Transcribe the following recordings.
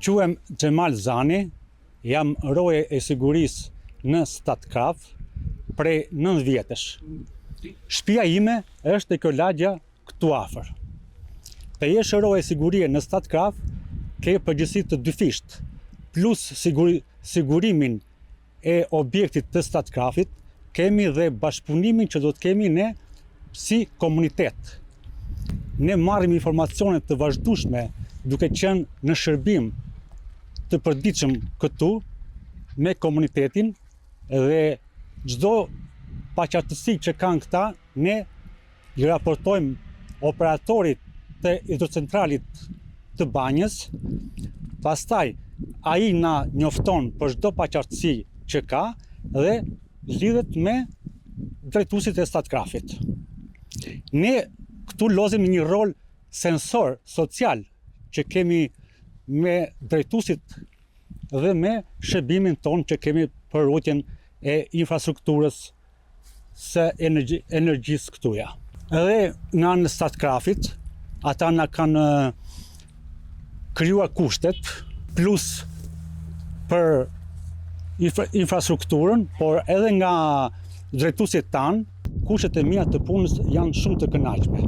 Quhem Xhemal Zani, jam roje e sigurisë në Statkrav prej 9 vjetësh. Shtëpia ime është te kjo lagja këtu afër. Të jesh roje sigurie në Statkrav, ke përgjegjësi të dyfisht, plus sigurimin e objektit të Statkravit, kemi dhe bashkëpunimin që do të kemi ne si komunitet. Ne marrim informacione të vazhdueshme duke qenë në shërbim të përditshëm këtu me komunitetin dhe çdo paqartësi që kanë këta, ne i raportojmë operatorit të hidrocentralit të Banjës. Pastaj ai na njofton për çdo paqartësi që ka dhe lidhet me drejtuesit e Statkravit. Ne këtu lozim një rol sensor social që kemi me drejtuesit dhe me shërbimin ton që kemi për rrugën e infrastrukturës së energjisë këtuja. Edhe nga në Statkravit, ata na kanë krijuar kushtet plus për infrastrukturën, por edhe nga drejtuesit tanë, kushtet e mia të punës janë shumë të kënaqshme.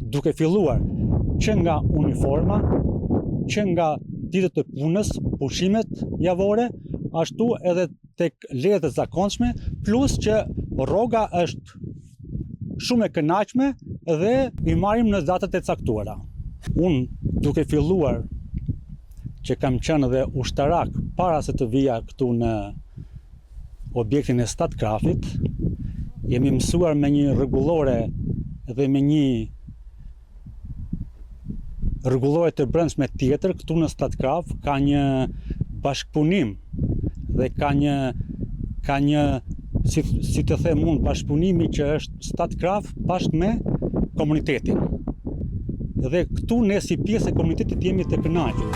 Duke filluar që nga uniforma, që nga ditët e punës, pushimet javore, ashtu edhe tek lejet e zakonshme, plus që rroga është shumë e kënaqshme dhe i marrim në datat e caktuara. Unë duke filluar që kam qenë dhe ushtarak para se të vija këtu në objektin e Statkravit, jemi mësuar me një rregullore dhe me një rregullore të brendshme tjetër këtu në Statkrav, ka një bashkëpunim dhe ka një si të them unë, bashkëpunimi që është Statkrav bashkë me komunitetin. Dhe këtu ne si pjesë e komunitetit jemi të kënaqur.